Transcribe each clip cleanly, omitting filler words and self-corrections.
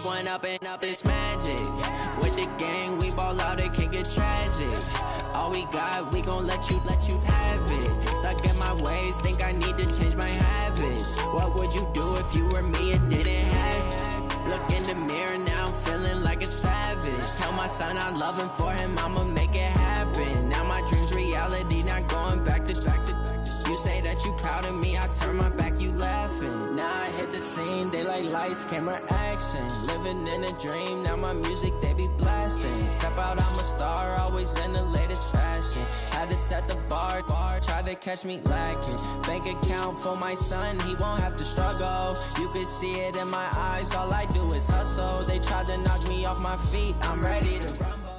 one up and up, it's magic. With the gang, we ball out, it can get tragic. All we got, we gon' let you have it. Stuck in my ways, think I need to change my habits. What would you do if you were me and didn't have it? Look in the mirror now, I'm feeling like a savage. Tell my son I love him, for him I'ma make it happen. Now my dream's reality, not going back to. You say that you proud of me, I turn my back, you laughing. Now I hit the scene, they like lights, camera, action. Living in a dream, now my music, they be blasting. Step out, I'm a star, always in the latest fashion. Had to set the bar, try to catch me lacking. Bank account for my son, he won't have to struggle. You can see it in my eyes, all I do is hustle. They tried to knock me off my feet, I'm ready to rumble.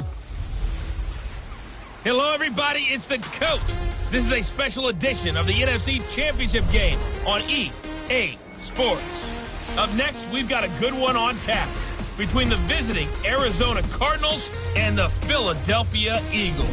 Hello, everybody, it's the coach. This is a special edition of the NFC Championship game on EA Sports. Up next, we've got a good one on tap between the visiting Arizona Cardinals and the Philadelphia Eagles.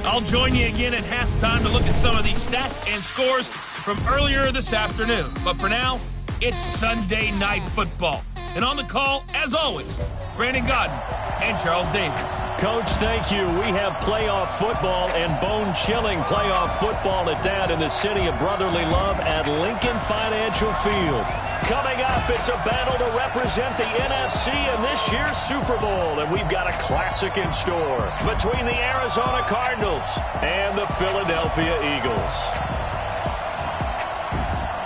I'll join you again at halftime to look at some of these stats and scores from earlier this afternoon. But for now, it's Sunday Night Football. And on the call, as always, Brandon Godden and Charles Davis. Coach, thank you. We have playoff football and bone-chilling playoff football at that in the city of brotherly love at Lincoln Financial Field. Coming up, it's a battle to represent the NFC in this year's Super Bowl, and we've got a classic in store between the Arizona Cardinals and the Philadelphia Eagles.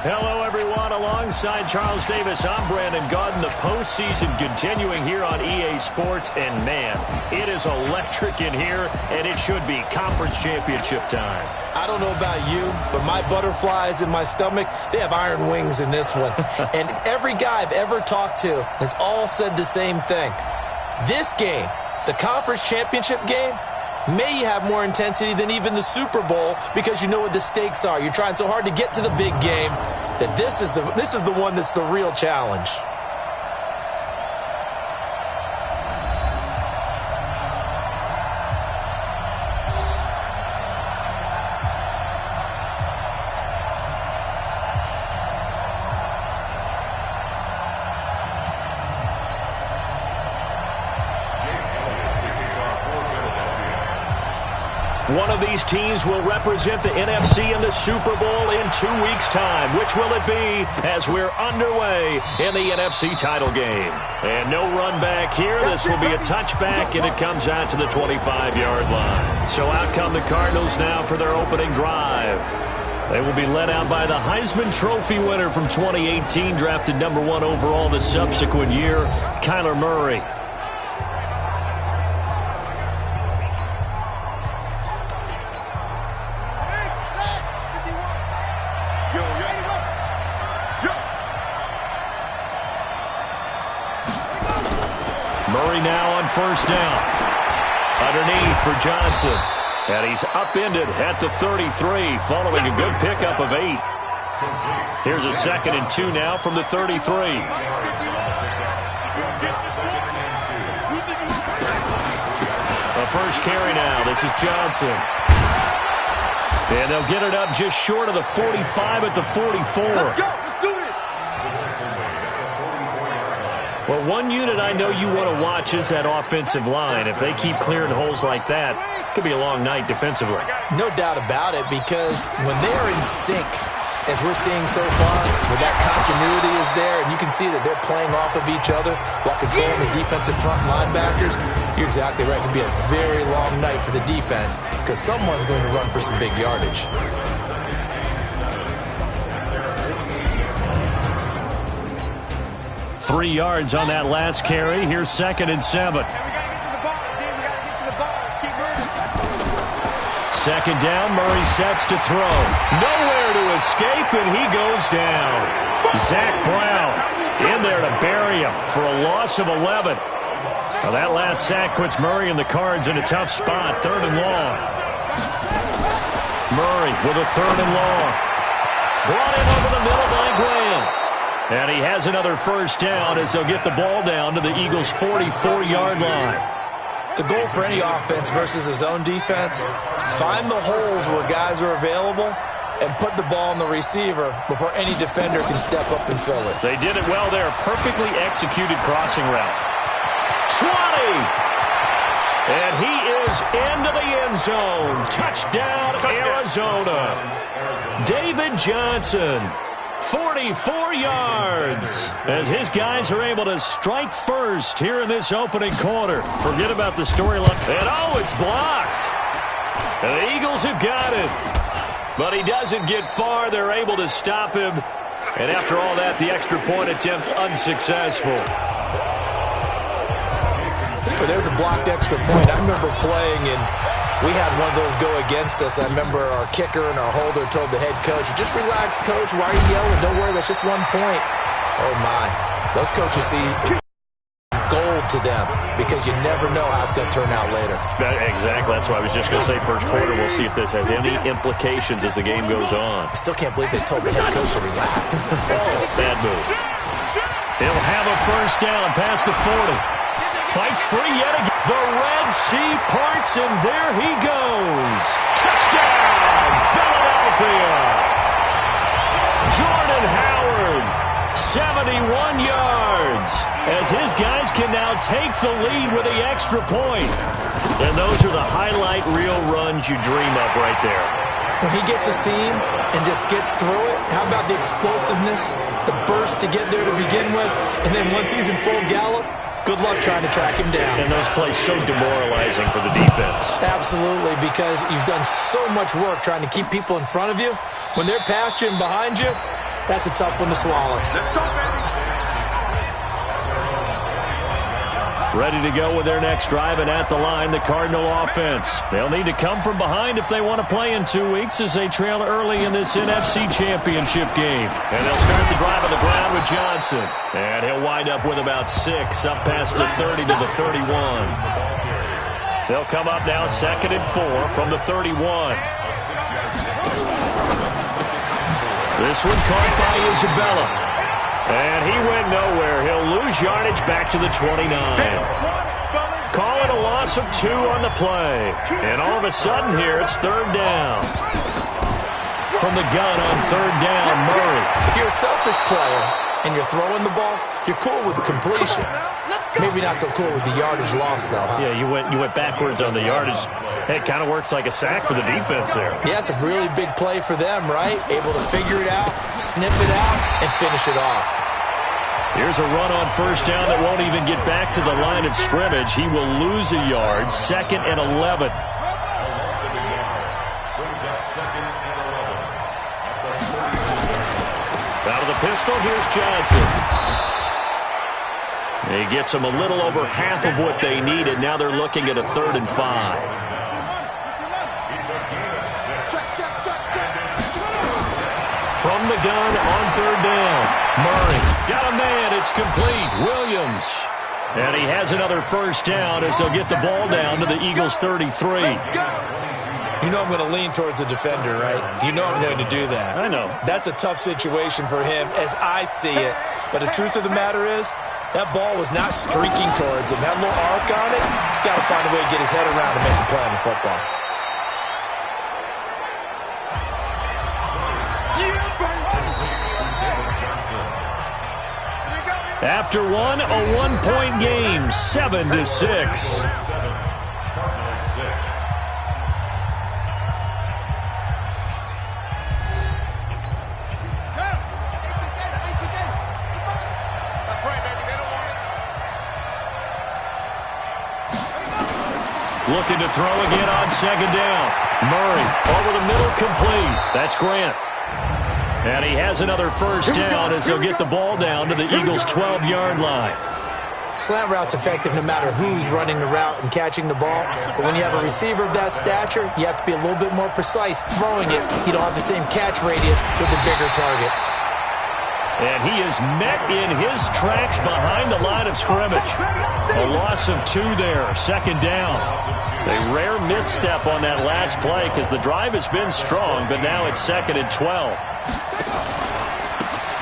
Hello, everyone. Alongside Charles Davis, I'm Brandon Godden. The postseason continuing here on EA Sports. And, man, it is electric in here, and it should be conference championship time. I don't know about you, but my butterflies in my stomach, they have iron wings in this one. And every guy I've ever talked to has all said the same thing. This game, the conference championship game, may have more intensity than even the Super Bowl because you know what the stakes are. You're trying so hard to get to the big game that this is the one that's the real challenge. One of these teams will represent the NFC in the Super Bowl in 2 weeks' time. Which will it be as we're underway in the NFC title game? And no run back here. This will be a touchback, and it comes out to the 25-yard line. So out come the Cardinals now for their opening drive. They will be led out by the Heisman Trophy winner from 2018, drafted number 1 overall the subsequent year, Kyler Murray. Murray now on first down. Underneath for Johnson. And he's upended at the 33 following a good pickup of 8. Here's a 2nd and 2 now from the 33. The first carry now. This is Johnson. And they'll get it up just short of the 45 at the 44. Let's go. Let's do this. Well, one unit I know you want to watch is that offensive line. If they keep clearing holes like that, it could be a long night defensively. No doubt about it, because when they are in sync, as we're seeing so far, where that continuity is there, and you can see that they're playing off of each other while controlling the defensive front linebackers, you're exactly right. It could be a very long night for the defense because someone's going to run for some big yardage. 3 yards on that last carry. Here's 2nd and 7. Second down, Murray sets to throw. Nowhere to escape, and he goes down. Zach Brown in there to bury him for a loss of 11. Now that last sack puts Murray and the Cards in a tough spot, 3rd and long. Murray with a 3rd and long. Brought in over the middle by Graham. And he has another first down as they'll get the ball down to the Eagles' 44-yard line. The goal for any offense versus his own defense, find the holes where guys are available and put the ball on the receiver before any defender can step up and fill it. They did it well there. Perfectly executed crossing route. 20! And he is into the end zone. Touchdown, Arizona. David Johnson, 44 yards, as his guys are able to strike first here in this opening quarter. Forget about the storyline. And oh, it's blocked. And the Eagles have got it. But he doesn't get far. They're able to stop him. And after all that, the extra point attempt unsuccessful. But there's a blocked extra point. I remember playing, and we had one of those go against us. I remember our kicker and our holder told the head coach, just relax, coach. Why are you yelling? Don't worry, it's just 1 point. Oh, my. Those coaches see gold to them because you never know how it's going to turn out later. Exactly. That's why I was just going to say first quarter. We'll see if this has any implications as the game goes on. I still can't believe they told the head coach to relax. Bad move. He'll have a first down past the 40. Fights free yet again. The Red Sea parts, and there he goes. Touchdown, Philadelphia. Jordan Howard, 71 yards, as his guys can now take the lead with the extra point. And those are the highlight reel runs you dream of right there. When he gets a seam and just gets through it, how about the explosiveness, the burst to get there to begin with, and then once he's in full gallop, good luck trying to track him down. And those plays so demoralizing for the defense. Absolutely, because you've done so much work trying to keep people in front of you. When they're past you and behind you, that's a tough one to swallow. Let's go, baby. Ready to go with their next drive, and at the line, the Cardinal offense. They'll need to come from behind if they want to play in 2 weeks as they trail early in this NFC Championship game. And they'll start the drive on the ground with Johnson. And he'll wind up with about 6, up past the 30 to the 31. They'll come up now 2nd and 4 from the 31. This one caught by Isabella. And he went nowhere. He'll lose yardage back to the 29. Call it a loss of 2 on the play. And all of a sudden here, it's 3rd down. From the gun on 3rd down, Murray. If you're a selfish player and you're throwing the ball, you're cool with the completion. Maybe not so cool with the yardage loss, though, huh? Yeah, you went backwards on the yardage. It kind of works like a sack for the defense there. Yeah, it's a really big play for them, right? Able to figure it out, sniff it out, and finish it off. Here's a run on 1st down that won't even get back to the line of scrimmage. He will lose a yard, 2nd and 11. Out of the pistol, here's Johnson. He gets them a little over half of what they needed. Now they're looking at a 3rd and 5. From the gun on 3rd down. Murray got a man. It's complete. Williams. And he has another first down as they'll get the ball down to the Eagles' 33. You know I'm going to lean towards the defender, right? You know I'm going to do that. I know. That's a tough situation for him as I see it. But the truth of the matter is, that ball was not streaking towards him. That little arc on it, he's got to find a way to get his head around and make a play on the football. After one, a 1-point game, 7-6. Looking to throw again on 2nd down. Murray over the middle, complete. That's Grant. And he has another first down as they'll get the ball down to the Eagles' 12-yard line. Slant route's effective no matter who's running the route and catching the ball. But when you have a receiver of that stature, you have to be a little bit more precise throwing it. You don't have the same catch radius with the bigger targets. And he is met in his tracks behind the line of scrimmage. A loss of 2 there, 2nd down. A rare misstep on that last play because the drive has been strong, but now it's 2nd and 12.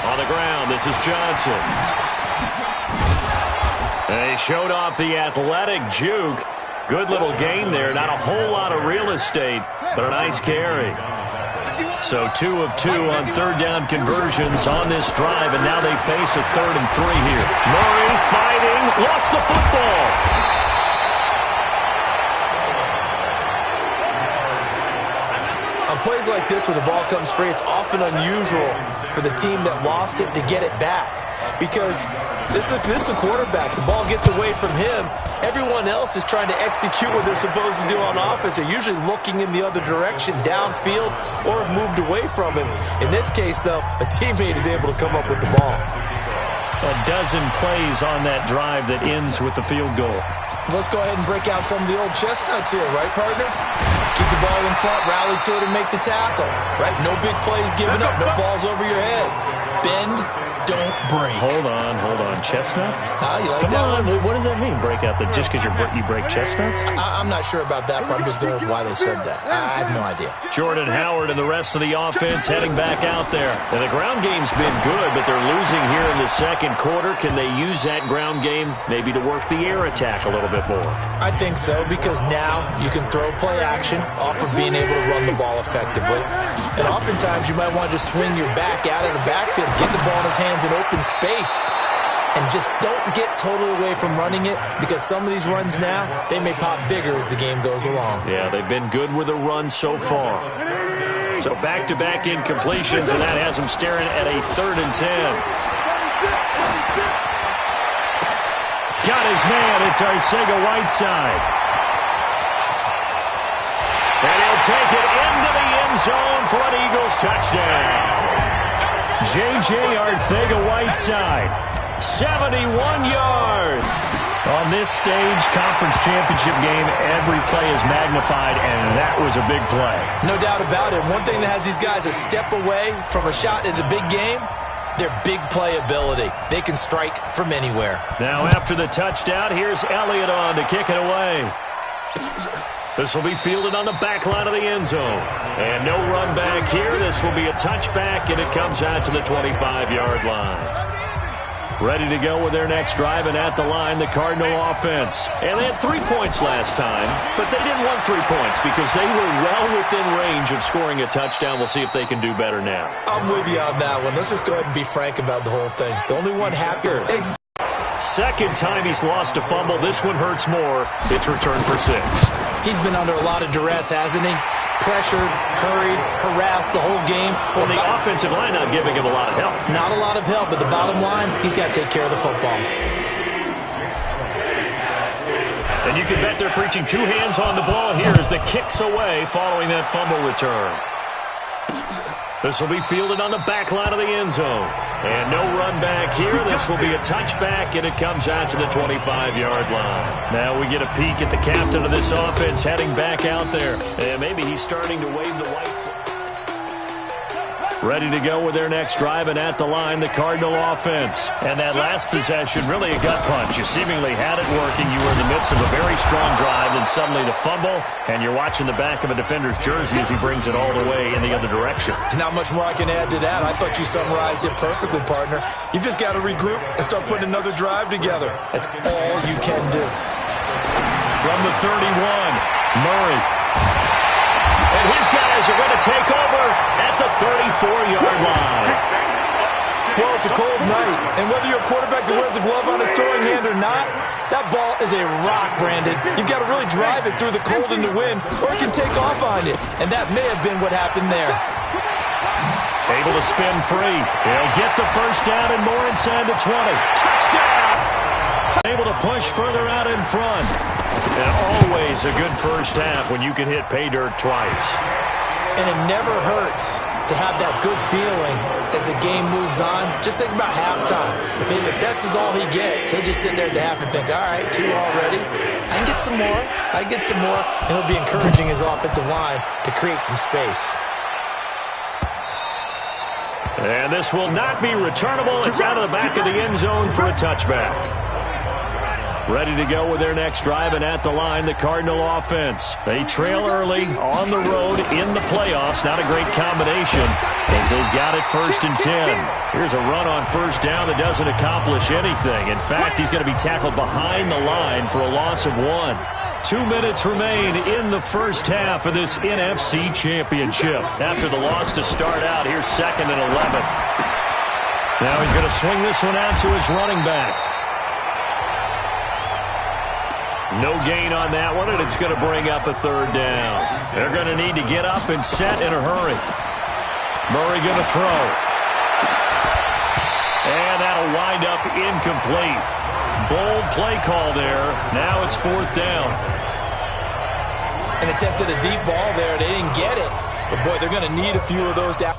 On the ground, this is Johnson. And he showed off the athletic juke. Good little gain there. Not a whole lot of real estate, but a nice carry. So 2 of 2 on third down conversions on this drive, and now they face a 3rd and 3 here. Murray fighting, lost the football. On plays like this where the ball comes free, it's often unusual for the team that lost it to get it back. Because this is a quarterback. The ball gets away from him. Everyone else is trying to execute what they're supposed to do on offense. They're usually looking in the other direction, downfield, or have moved away from him. In this case, though, a teammate is able to come up with the ball. A dozen plays on that drive that ends with the field goal. Let's go ahead and break out some of the old chestnuts here, right, partner? Keep the ball in front, rally to it, and make the tackle, right? No big plays given up, no balls over your head. Bend, don't break. Hold on. Chestnuts? You like Come that on. one? What does that mean, break out? Just because you break chestnuts? I'm not sure about that, but I'm just going with why they said that. I have no idea. Jordan Howard and the rest of the offense heading back out there. And the ground game's been good, but they're losing here in the second quarter. Can they use that ground game maybe to work the air attack a little bit more? I think so, because now you can throw play action off of being able to run the ball effectively. And oftentimes you might want to just swing your back out of the backfield, get the ball in his hands in open space, and just don't get totally away from running it, because some of these runs now, they may pop bigger as the game goes along. Yeah, they've been good with a run so far. So back-to-back incompletions, and that has them staring at a 3rd and 10. Got his man. It's Arcega-Whiteside. And he'll take it into the end zone for an Eagles touchdown. J.J. Arcega-Whiteside, 71 yards. On this stage, conference championship game, every play is magnified, and that was a big play. No doubt about it. One thing that has these guys a step away from a shot at the big game, their big play ability. They can strike from anywhere. Now after the touchdown, here's Elliott on to kick it away. This will be fielded on the back line of the end zone. And no run back here. This will be a touchback, and it comes out to the 25-yard line. Ready to go with their next drive, and at the line, the Cardinal offense. And they had 3 points last time, but they didn't want 3 points because they were well within range of scoring a touchdown. We'll see if they can do better now. I'm with you on that one. Let's just go ahead and be frank about the whole thing. The only one happier. Second time he's lost a fumble. This one hurts more. It's returned for 6. He's been under a lot of duress, hasn't he? Pressured, hurried, harassed the whole game. Well, the offensive line not giving him a lot of help. Not a lot of help, but the bottom line, he's got to take care of the football. And you can bet they're preaching 2 hands on the ball here as the kick's away following that fumble return. This will be fielded on the back line of the end zone. And no run back here. This will be a touchback, and it comes out to the 25-yard line. Now we get a peek at the captain of this offense heading back out there. And maybe he's starting to wave the white flag. Ready to go with their next drive, and at the line, the Cardinal offense. And that last possession, really a gut punch. You seemingly had it working. You were in the midst of a very strong drive, and suddenly the fumble, and you're watching the back of a defender's jersey as he brings it all the way in the other direction. There's not much more I can add to that. I thought you summarized it perfectly, partner. You've just got to regroup and start putting another drive together. That's all you can do. From the 31, Murray. And his guys are going to take over at the 34-yard line. Well, it's a cold night, and whether you're a quarterback that wears a glove on his throwing hand or not, that ball is a rock, Brandon. You've got to really drive it through the cold and the wind, or it can take off on you, and that may have been what happened there. Able to spin free. He'll get the first down and more inside the 20. Touchdown! Able to push further out in front. And always a good first half when you can hit pay dirt twice. And it never hurts to have that good feeling as the game moves on. Just think about halftime. If that's all he gets, he'll just sit there at the half and think, all right, 2 already. I can get some more. I can get some more. And he'll be encouraging his offensive line to create some space. And this will not be returnable. It's out of the back of the end zone for a touchback. Ready to go with their next drive, and at the line, the Cardinal offense. They trail early on the road in the playoffs. Not a great combination as they've got it 1st and 10. Here's a run on first down that doesn't accomplish anything. In fact, he's going to be tackled behind the line for a loss of 1. 2 minutes remain in the first half of this NFC Championship. After the loss to start out, here's 2nd and 11. Now he's going to swing this one out to his running back. No gain on that one, and it's going to bring up a 3rd down. They're going to need to get up and set in a hurry. Murray going to throw. And that'll wind up incomplete. Bold play call there. Now it's 4th down. And attempted a deep ball there. They didn't get it. But, boy, they're going to need a few of those down.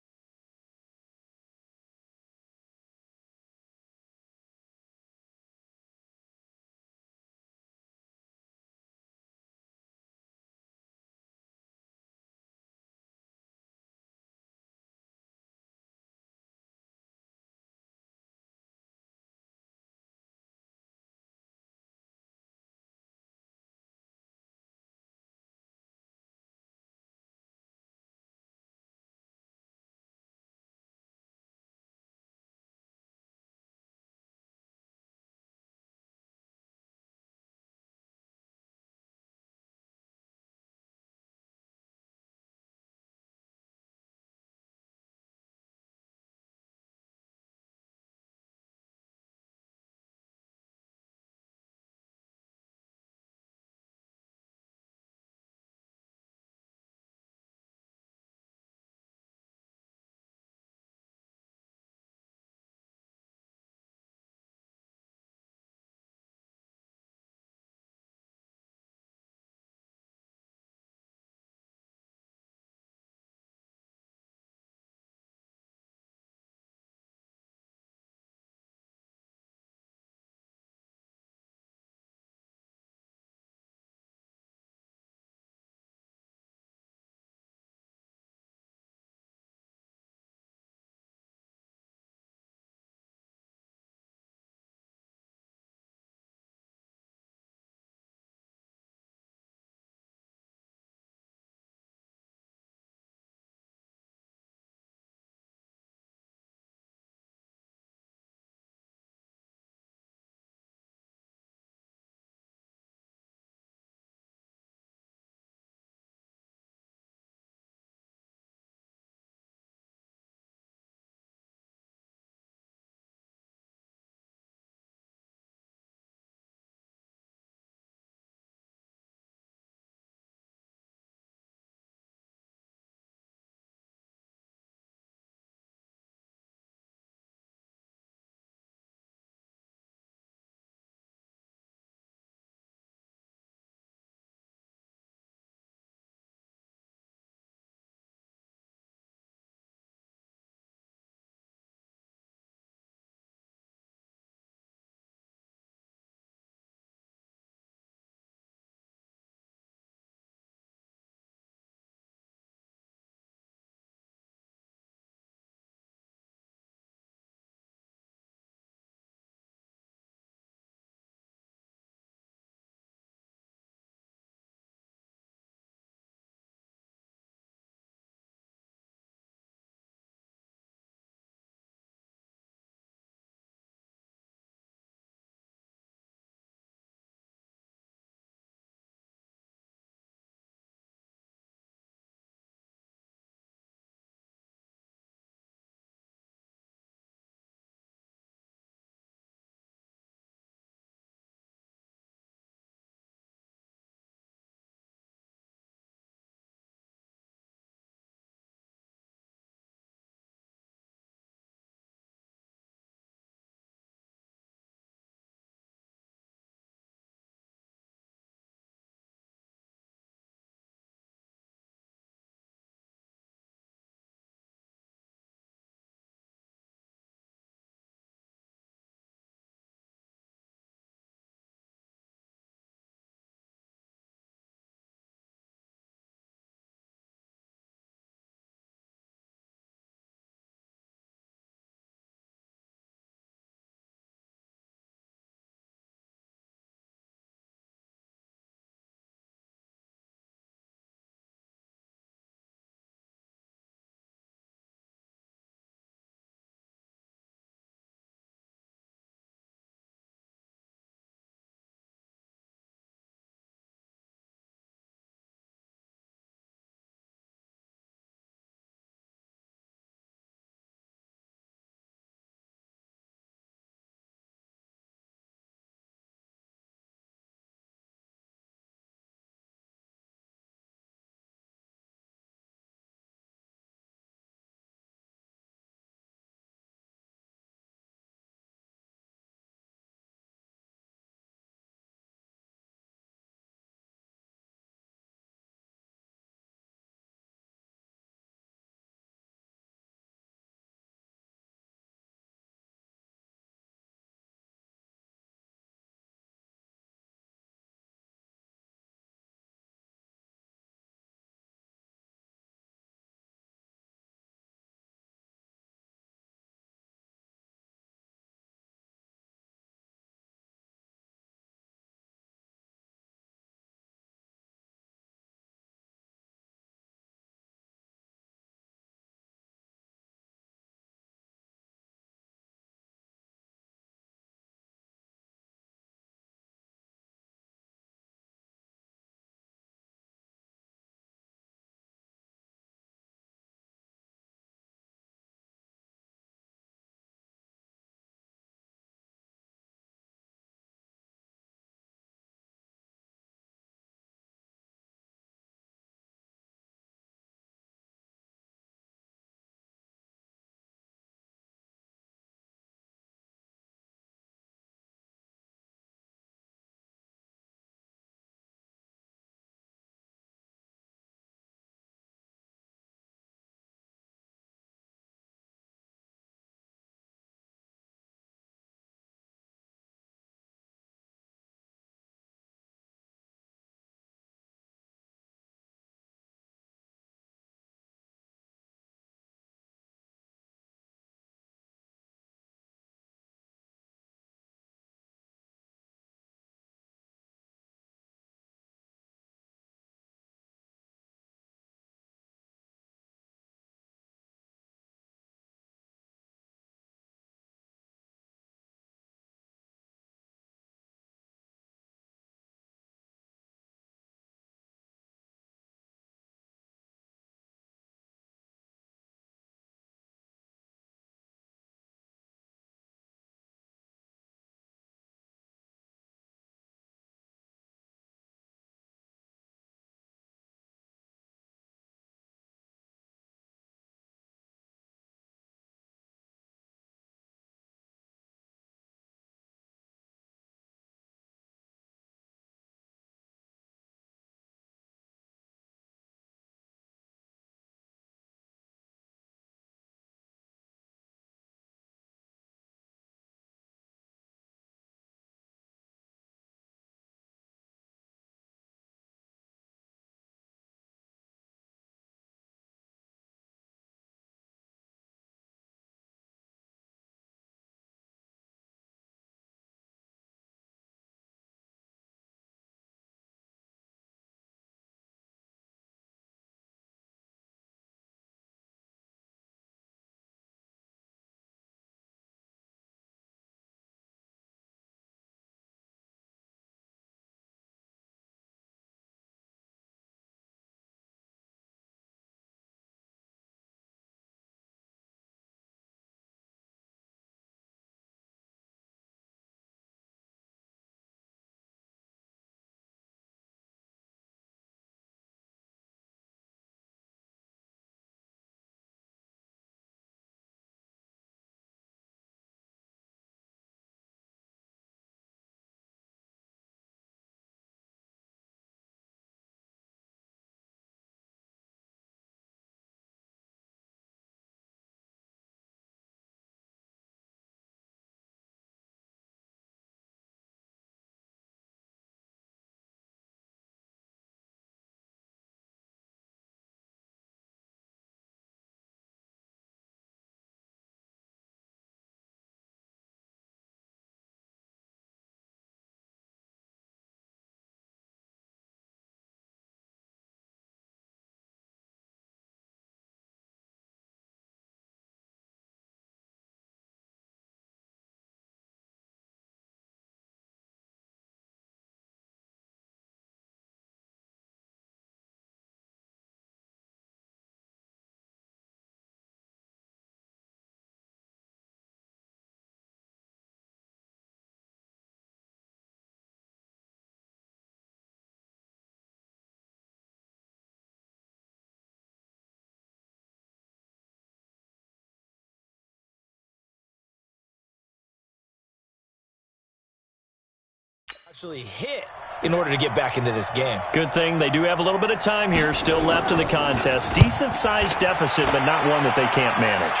Actually hit in order to get back into this game. Good thing they do have a little bit of time here still left in the contest. Decent-sized deficit, but not one that they can't manage.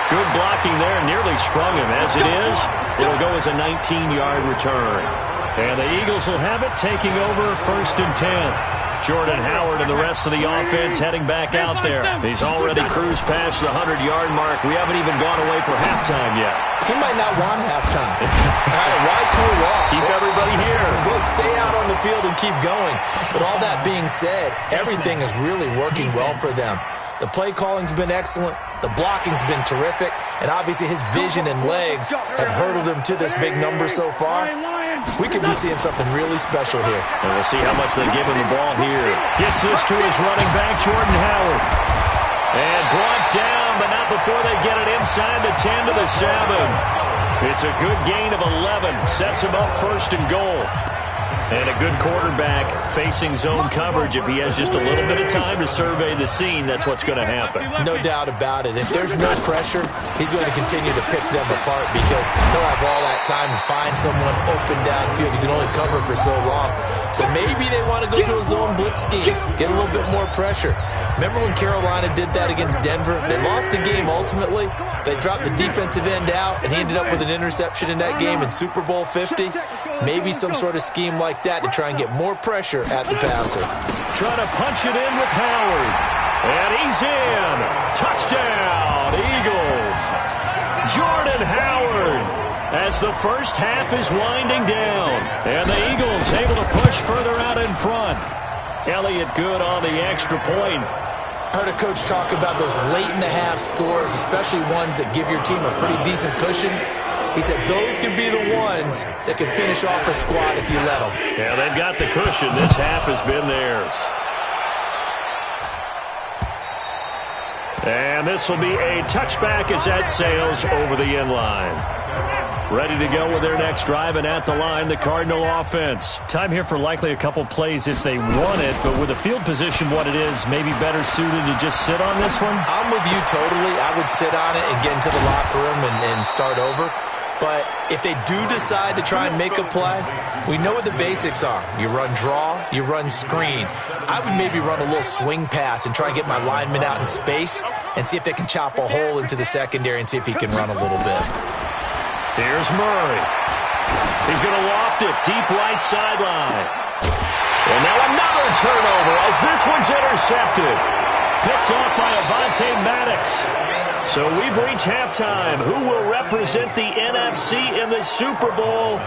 Good blocking there, nearly sprung him. As it is, it'll go as a 19-yard return. And the Eagles will have it, taking over 1st and 10. Jordan Howard and the rest of the offense heading back out there. He's already cruised past the 100-yard mark. We haven't even gone away for halftime yet. He might not want halftime. Why cool off? Keep everybody here. Let's stay out on the field and keep going. But all that being said, everything is really working well for them. The play calling's been excellent. The blocking's been terrific. And obviously his vision and legs have hurdled him to this big number so far. We could be seeing something really special here. And we'll see how much they give him the ball here. Gets this to his running back, Jordan Howard. And brought down, but not before they get it inside the 10 to the 7. It's a good gain of 11. Sets him up 1st and goal. And a good quarterback facing zone coverage. If he has just a little bit of time to survey the scene, that's what's going to happen. No doubt about it. If there's no pressure, he's going to continue to pick them apart because he'll have all that time to find someone open downfield. You can only cover for so long. So maybe they want to go to a zone blitz scheme, get a little bit more pressure. Remember when Carolina did that against Denver? They lost the game ultimately. They dropped the defensive end out, and he ended up with an interception in that game in Super Bowl 50. Maybe some sort of scheme like that to try and get more pressure at the passer. Trying to punch it in with Howard. And he's in. Touchdown, Eagles. Jordan Howard as the first half is winding down. And the Eagles able to push further out in front. Elliott good on the extra point. I heard a coach talk about those late-in-the-half scores, especially ones that give your team a pretty decent cushion. He said those could be the ones that can finish off a squad if you let them. Yeah, they've got the cushion. This half has been theirs. And this will be a touchback as that sails over the end line. Ready to go with their next drive, and at the line, the Cardinal offense. Time here for likely a couple plays if they want it, but with the field position what it is, maybe better suited to just sit on this one? I'm with you totally. I would sit on it and get into the locker room and start over. But if they do decide to try and make a play, we know what the basics are. You run draw, you run screen. I would maybe run a little swing pass and try and get my lineman out in space and see if they can chop a hole into the secondary and see if he can run a little bit. Here's Murray. He's going to loft it deep right sideline. And now another turnover as this one's intercepted. Picked off by Avonte Maddox. So we've reached halftime. Who will represent the NFC in the Super Bowl?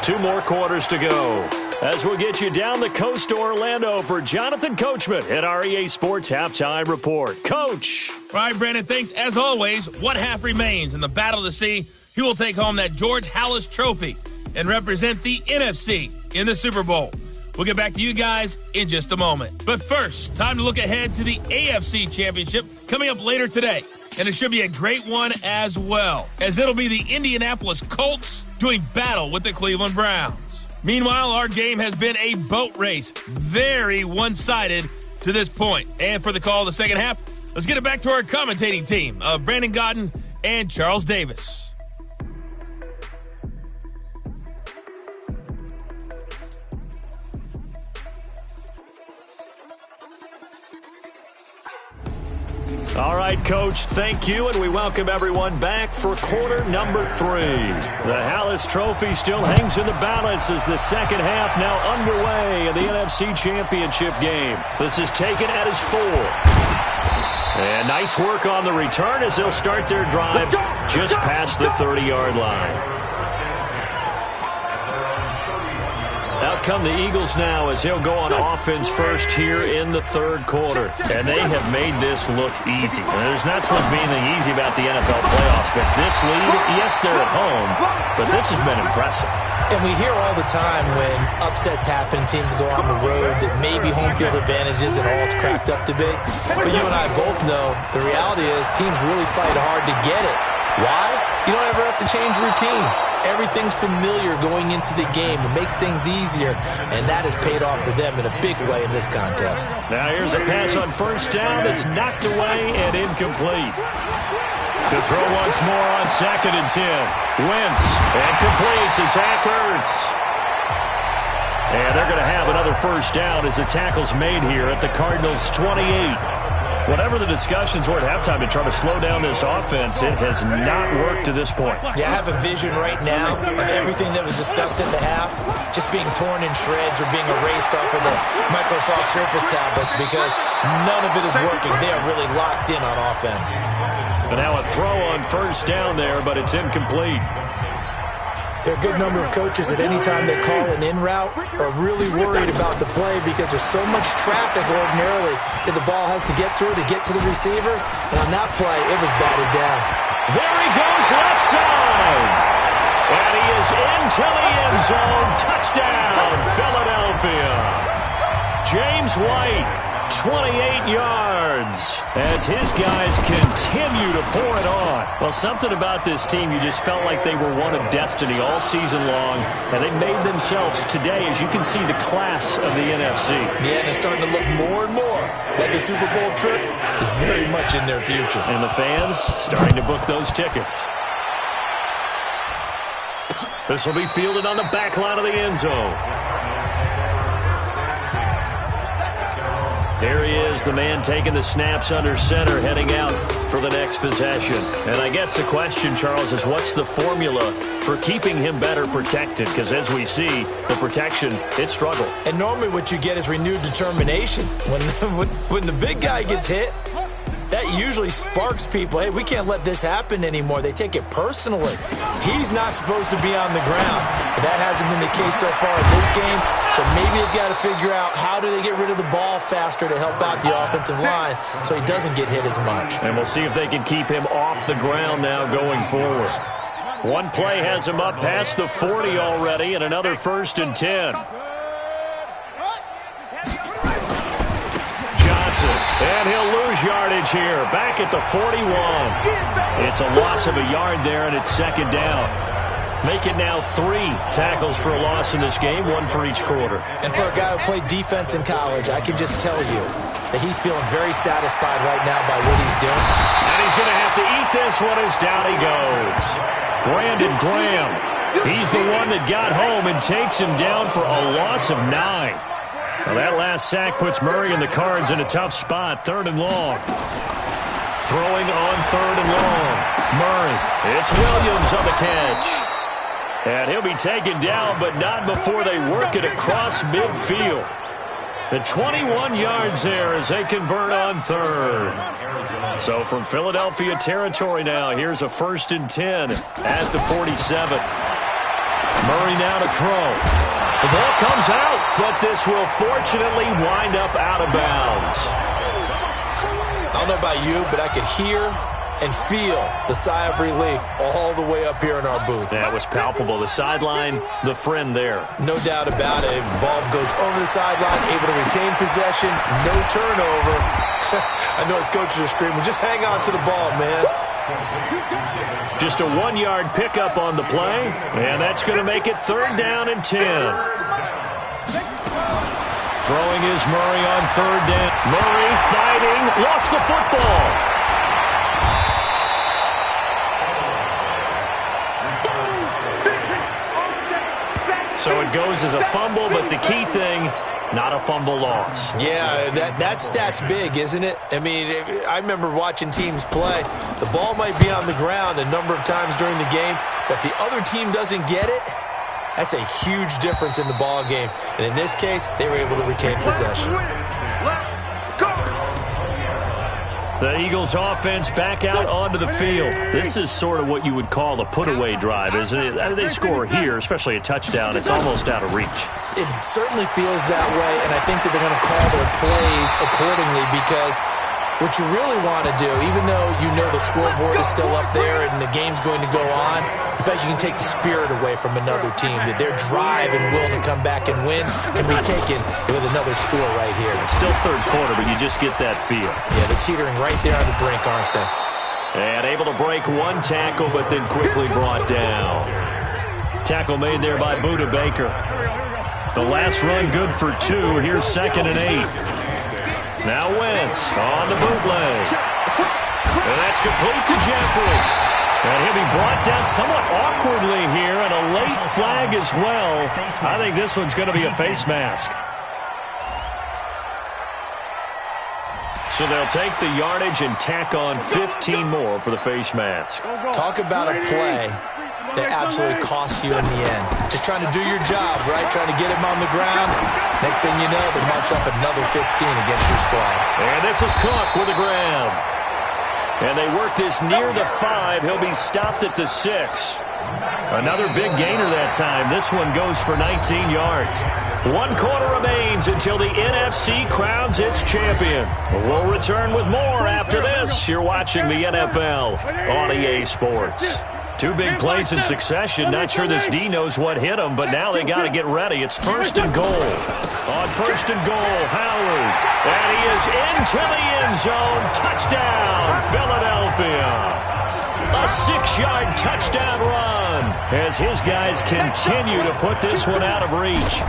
2 more quarters to go. As we'll get you down the coast to Orlando for Jonathan Coachman at our EA Sports Halftime Report. Coach. All right, Brandon, thanks. As always, what half remains in the Battle of the Sea? He will take home that George Halas Trophy and represent the NFC in the Super Bowl. We'll get back to you guys in just a moment. But first, time to look ahead to the AFC Championship coming up later today. And it should be a great one as well, as it'll be the Indianapolis Colts doing battle with the Cleveland Browns. Meanwhile, our game has been a boat race, very one-sided to this point. And for the call of the second half, let's get it back to our commentating team of Brandon Godden and Charles Davis. All right, Coach, thank you, and we welcome everyone back for quarter number 3. The Halas Trophy still hangs in the balance as the second half now underway in the NFC Championship game. This is taken at his 4. And nice work on the return as they'll start their drive just past the 30-yard line. Out come the Eagles now as they'll go on offense first here in the third quarter. And they have made this look easy. And there's not supposed to be anything easy about the NFL playoffs, but this lead, yes, they're at home, but this has been impressive. And we hear all the time when upsets happen, teams go on the road, that maybe home field advantage isn't all it's cracked up to be. But you and I both know the reality is teams really fight hard to get it. Why? You don't ever have to change routine. Everything's familiar going into the game. It makes things easier, and that has paid off for them in a big way in this contest. Now here's a pass on first down that's knocked away and incomplete. To throw once more on 2nd and 10. Wentz, and complete to Zach Ertz. And they're going to have another first down as the tackle's made here at the Cardinals' 28. Whatever the discussions were at halftime to try to slow down this offense, it has not worked to this point. Yeah, I have a vision right now of everything that was discussed at the half just being torn in shreds or being erased off of the Microsoft Surface tablets because none of it is working. They are really locked in on offense. And now a throw on first down there, but it's incomplete. There are a good number of coaches that any time they call an in route are really worried about the play because there's so much traffic ordinarily that the ball has to get through to get to the receiver. And on that play, it was batted down. There he goes left side. And he is into the end zone. Touchdown, Philadelphia. James White. 28 yards as his guys continue to pour it on. Well, something about this team, you just felt like they were one of destiny all season long, and they made themselves today, as you can see, the class of the NFC. Yeah, and it's starting to look more and more like the Super Bowl trip is very much in their future. And the fans starting to book those tickets. This will be fielded on the back line of the end zone. There he is, the man taking the snaps under center, heading out for the next possession. And I guess the question, Charles, is what's the formula for keeping him better protected? Because as we see, the protection, it struggled. And normally what you get is renewed determination. When the big guy gets hit, that usually sparks people. Hey, we can't let this happen anymore. They take it personally. He's not supposed to be on the ground. But that hasn't been the case so far in this game. So maybe they've got to figure out how do they get rid of the ball faster to help out the offensive line so he doesn't get hit as much. And we'll see if they can keep him off the ground now going forward. One play has him up past the 40 already, and another 1st and 10. And he'll lose yardage here. Back at the 41. It's a loss of a yard there, and it's 2nd down. Make it now 3 tackles for a loss in this game, 1 for each quarter. And for a guy who played defense in college, I can just tell you that he's feeling very satisfied right now by what he's doing. And he's going to have to eat this one as down he goes. Brandon Graham. He's the one that got home and takes him down for a loss of 9. Well, that last sack puts Murray and the Cards in a tough spot. 3rd and long. Throwing on 3rd and long. Murray. It's Williams on the catch. And he'll be taken down, but not before they work it across midfield. The 21 yards there as they convert on 3rd. So from Philadelphia territory now, here's a 1st and 10 at the 47. Murray now to throw. The ball comes out, but this will fortunately wind up out of bounds. I don't know about you, but I could hear and feel the sigh of relief all the way up here in our booth. That was palpable. The sideline, the friend there. No doubt about it. The ball goes over the sideline, able to retain possession, no turnover. I know his coaches are screaming, just hang on to the ball, man. Just a 1-yard pickup on the play, and that's going to make it 3rd down and 10. Throwing is Murray on 3rd down. Murray fighting, lost the football. So it goes as a fumble, but the key thing, not a fumble loss. Yeah, that stat's big, isn't it? I mean, I remember watching teams play. The ball might be on the ground a number of times during the game, but the other team doesn't get it. That's a huge difference in the ball game. And in this case, they were able to retain possession. The Eagles offense back out onto the field. This is sort of what you would call a put-away drive, isn't it? I mean, they score here, especially a touchdown. It's almost out of reach. It certainly feels that way, and I think that they're going to call their plays accordingly because what you really want to do, even though you know the scoreboard is still up there and the game's going to go on, in fact, you can take the spirit away from another team, that their drive and will to come back and win can be taken with another score right here. It's still 3rd quarter, but you just get that feel. Yeah, they're teetering right there on the brink, aren't they? And able to break 1 tackle, but then quickly brought down. Tackle made there by Budda Baker. The last run good for 2. Here's 2nd and 8. Now Wentz on the bootleg. And that's complete to Jeffrey. And he'll be brought down somewhat awkwardly here, and a late flag as well. I think this one's going to be a face mask. So they'll take the yardage and tack on 15 more for the face mask. Talk about a play that absolutely costs you in the end. Just trying to do your job, right? Trying to get him on the ground. Next thing you know, they march up another 15 against your squad. And this is Cook with the grab. And they work this near the 5. He'll be stopped at the 6. Another big gainer that time. This one goes for 19 yards. 1 quarter remains until the NFC crowns its champion. We'll return with more after this. You're watching the NFL on EA Sports. 2 big plays in succession. Not sure this D knows what hit him, but now they got to get ready. It's 1st and goal. On 1st and goal, Howard. And he is into the end zone. Touchdown, Philadelphia. A 6-yard touchdown run as his guys continue to put this one out of reach.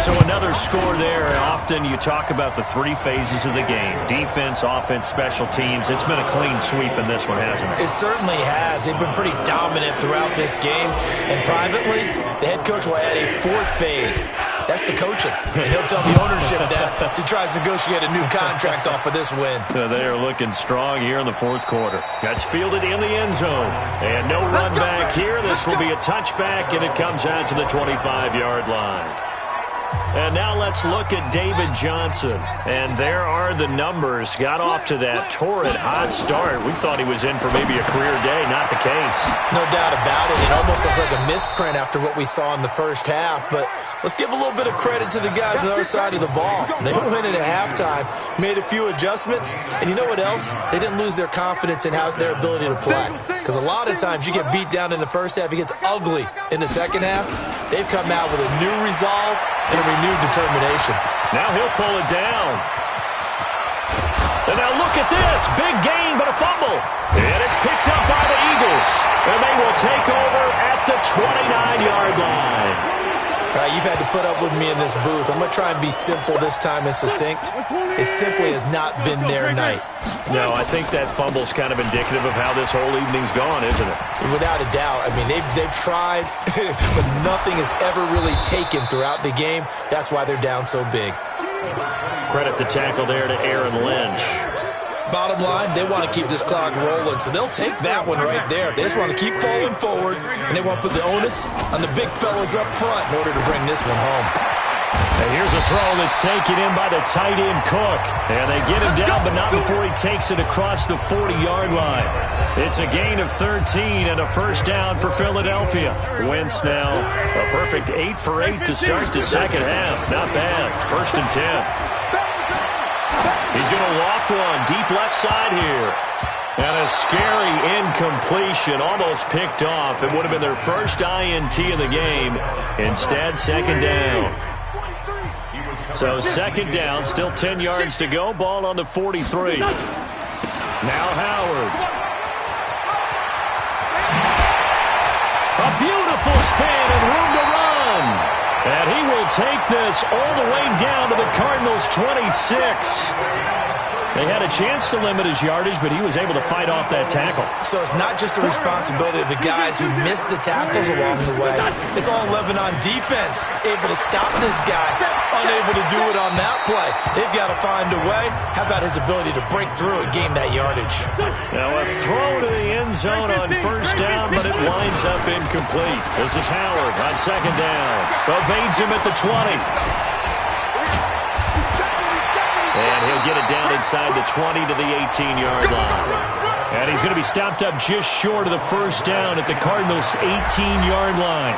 So another score there. Often you talk about the 3 phases of the game. Defense, offense, special teams. It's been a clean sweep in this one, hasn't it? It certainly has. They've been pretty dominant throughout this game. And privately, the head coach will add a 4th phase. That's the coaching. And he'll tell the ownership that as he tries to negotiate a new contract off of this win. They are looking strong here in the 4th quarter. That's fielded in the end zone. And no run back here. This will be a touchback, and it comes out to the 25-yard line. And now let's look at David Johnson. And there are the numbers. Got off to that torrid hot start. We thought he was in for maybe a career day. Not the case. No doubt about it. It almost looks like a misprint after what we saw in the first half. But let's give a little bit of credit to the guys on the other side of the ball. They went in at halftime, made a few adjustments. And you know what else? They didn't lose their confidence in their ability to play. Because a lot of times you get beat down in the first half. It gets ugly in the second half. They've come out with a new resolve and a renewed determination. Now he'll pull it down. And now look at this. Big gain, but a fumble. And it's picked up by the Eagles. And they will take over at the 29-yard line. All right, you've had to put up with me in this booth. I'm going to try and be simple this time and succinct. It simply has not been their night. No, I think that fumble's kind of indicative of how this whole evening's gone, isn't it? Without a doubt. I mean, they've tried, but nothing has ever really taken throughout the game. That's why they're down so big. Credit the tackle there to Aaron Lynch. Bottom line, they want to keep this clock rolling, so they'll take that one right there. They just want to keep falling forward, and they want to put the onus on the big fellas up front in order to bring this one home. And here's a throw that's taken in by the tight end Cook. And they get him down, but not before he takes it across the 40-yard line. It's a gain of 13 and a first down for Philadelphia. Wentz now a perfect 8 for 8 to start the second half. Not bad. 1st and 10. He's going to loft one deep left side here. And a scary incompletion, almost picked off. It would have been their first INT of the game. Instead, 2nd down. So 2nd down, still 10 yards to go. Ball on the 43. Now Howard. A beautiful spin and room to run. And he will take this all the way down to the Cardinals' 26. They had a chance to limit his yardage, but he was able to fight off that tackle. So it's not just the responsibility of the guys who missed the tackles along the way. It's all 11 on defense, able to stop this guy, unable to do it on that play. They've got to find a way. How about his ability to break through and gain that yardage? Now a throw to the end zone on 1st down, but it winds up incomplete. This is Howard on 2nd down. Evades him at the 20. And he'll get it down inside the 20 to the 18-yard line. And he's going to be stopped up just short of the first down at the Cardinals' 18-yard line.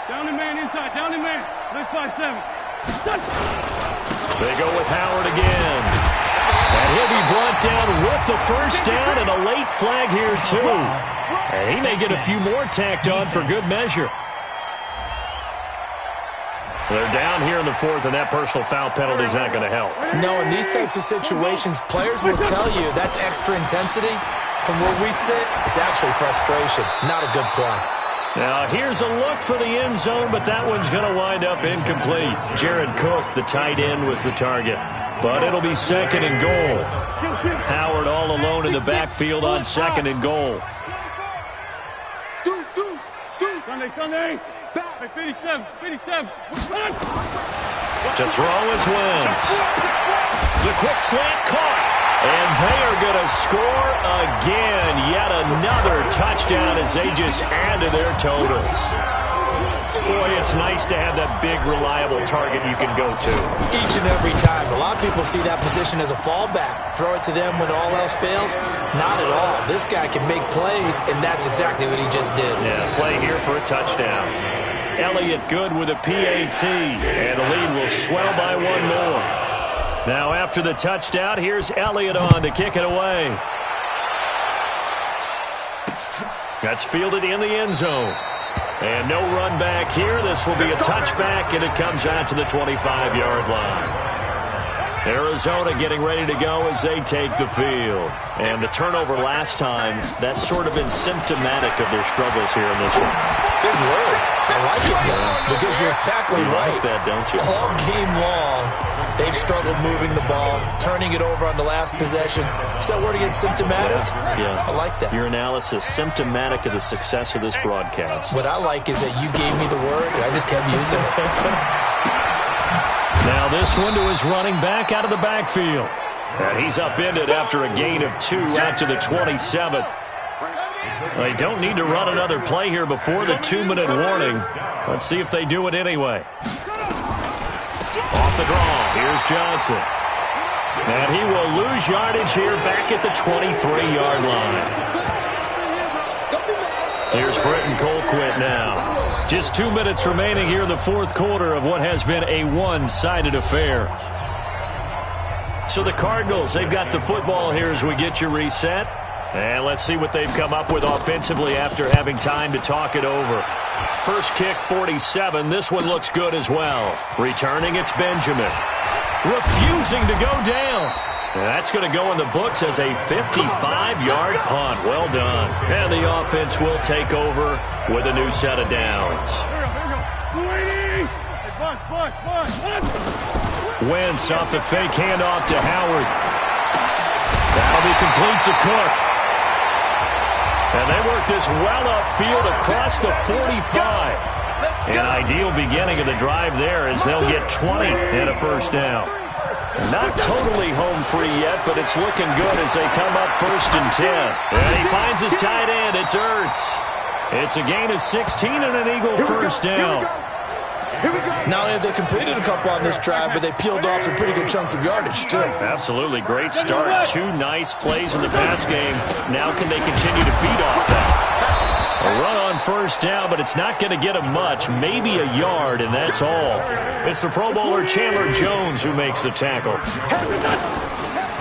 Down the man inside, down the man. Let's 5-7. They go with Howard again. And he'll be brought down with the first down and a late flag here, too. And he may get a few more tacked on for good measure. They're down here in the 4th, and that personal foul penalty is not going to help. No, in these types of situations, players will tell you that's extra intensity. From where we sit, it's actually frustration. Not a good play. Now, here's a look for the end zone, but that one's going to wind up incomplete. Jared Cook, the tight end, was the target. but it'll be second and goal. Howard all alone in the backfield on second and goal. Sunday. 57. To throw is Wentz. The quick slant caught. And they are going to score again. Yet another touchdown as they just add to their totals. Boy, it's nice to have that big, reliable target you can go to. Each and every time. A lot of people see that position as a fallback. Throw it to them when all else fails. Not at all. This guy can make plays, and that's exactly what he just did. Yeah, play here for a touchdown. Elliott good with a PAT, and the lead will swell by one more. Now after the touchdown, here's Elliott on to kick it away. That's fielded in the end zone. And no run back here. This will be a touchback, and it comes out to the 25-yard line. Arizona getting ready to go as they take the field. And the turnover last time, that's sort of been symptomatic of their struggles here in this one. Big word. I like it, though, because you're exactly right. Like that, don't you? All game long, they've struggled moving the ball, turning it over on the last possession. Is that word again, symptomatic? Yeah. I like that. Your analysis, symptomatic of the success of this broadcast. What I like is that you gave me the word, and I just kept using it. Now this one to his running back out of the backfield. And he's upended after a gain of 2 out to the 27. They don't need to run another play here before the 2-minute warning. Let's see if they do it anyway. Off the draw, here's Johnson. And he will lose yardage here back at the 23-yard line. Here's Britton Colquitt now. Just 2 minutes remaining here in the fourth quarter of what has been a one-sided affair. So the Cardinals, they've got the football here as we get you reset. And let's see what they've come up with offensively after having time to talk it over. First kick, 47. This one looks good as well. Returning, it's Benjamin. Refusing to go down. And that's going to go in the books as a 55-yard punt. Well done. And the offense will take over with a new set of downs. Wentz off the fake handoff to Howard. That'll be complete to Cook. And they work this well upfield across the 45. An ideal beginning of the drive there as they'll get 20 and a first down. Not totally home free yet, but it's looking good as they come up 1st and 10. And he finds his tight end. It's Ertz. It's a gain of 16 and an Eagle first down. Not only have they completed a couple on this drive, but they peeled off some pretty good chunks of yardage, too. Absolutely. Great start. 2 nice plays in the pass game. Now can they continue to feed off that? A run on first down, but it's not going to get him much. Maybe a yard, and that's all. It's the Pro Bowler Chandler Jones who makes the tackle.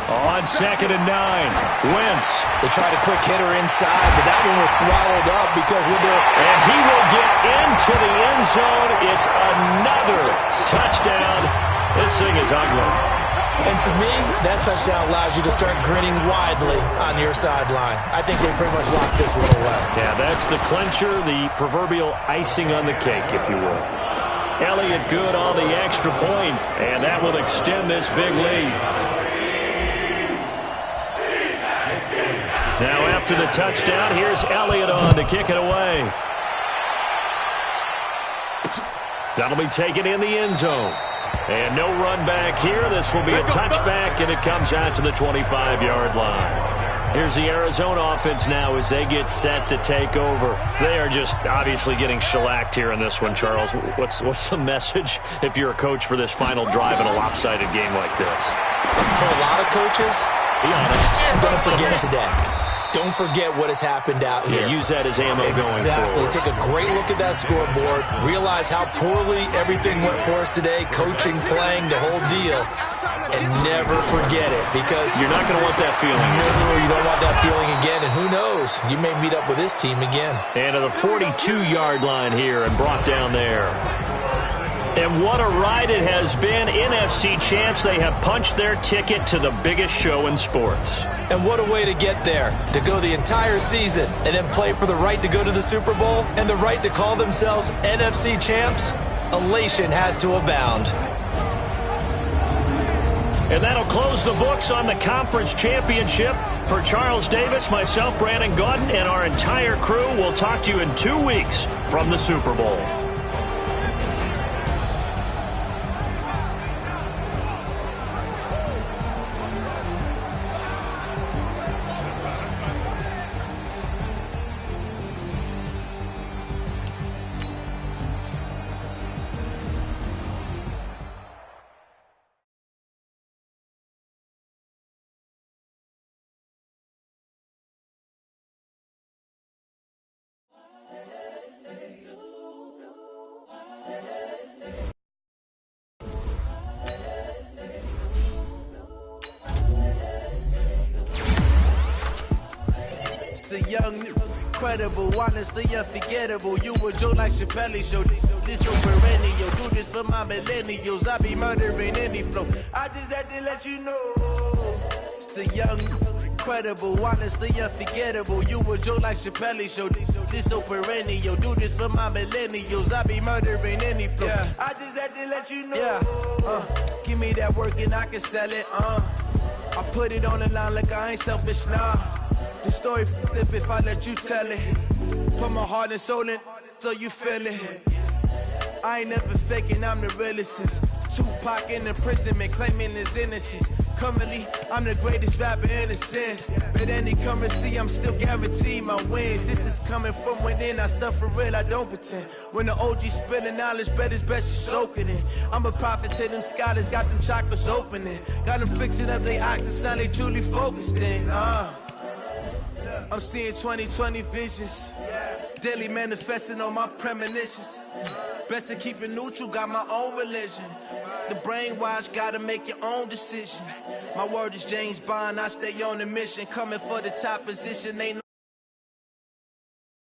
On 2nd and 9, Wentz. They tried a quick hitter inside, but that one was swallowed up because with their... And he will get into the end zone. It's another touchdown. This thing is ugly. And to me, that touchdown allows you to start grinning widely on your sideline. I think they pretty much locked this one away. Yeah, that's the clincher, the proverbial icing on the cake, if you will. Elliott good on the extra point, and that will extend this big lead. Now after the touchdown, here's Elliott on to kick it away. That'll be taken in the end zone. And no run back here. This will be a touchback, and it comes out to the 25-yard line. Here's the Arizona offense now as they get set to take over. They are just obviously getting shellacked here in this one, Charles. What's the message if you're a coach for this final drive in a lopsided game like this? For a lot of coaches, be honest, don't forget today. Don't forget what has happened out here. Yeah, use that as ammo going Exactly. forward. Take a great look at that scoreboard. Realize how poorly everything went for us today. Coaching, playing, the whole deal. And never forget it because... You're not going to want that feeling. No, you don't want that feeling again. And who knows? You may meet up with this team again. And to the 42-yard line here and brought down there. And what a ride it has been. NFC champs, they have punched their ticket to the biggest show in sports. And what a way to get there. To go the entire season and then play for the right to go to the Super Bowl and the right to call themselves NFC champs. Elation has to abound. And that'll close the books on the conference championship. For Charles Davis, myself, Brandon Gaudin, and our entire crew, we'll talk to you in 2 weeks from the Super Bowl. The young, incredible, honestly unforgettable. You a joke like Chappelle Show. This your perennial. Do this for my millennials. I be murdering any flow. I just had to let you know. It's the young, incredible, honestly unforgettable. You a joke like Chappelle Show. This so perennial. Do this for my millennials. I be murdering any flow. Yeah. I just had to let you know. Yeah. Give me that work and I can sell it. I put it on the line like I ain't selfish, nah. The story flip if I let you tell it. Put my heart and soul in so you feel it. I ain't never faking, I'm the realest since Tupac in imprisonment, claiming his innocence. Currently, I'm the greatest rapper in a sense. But any currency, I'm still guaranteed my wins. This is coming from within, I stuff for real, I don't pretend. When the OG spilling knowledge, bet it's best you soak it in. I'm a prophet to them scholars, got them chakras opening. Got them fixing up they octaves, now they truly focused in. I'm seeing 2020 visions, daily manifesting on my premonitions. Best to keep it neutral, got my own religion. The brainwash, gotta make your own decision. My word is James Bond, I stay on a mission. Coming for the top position, ain't no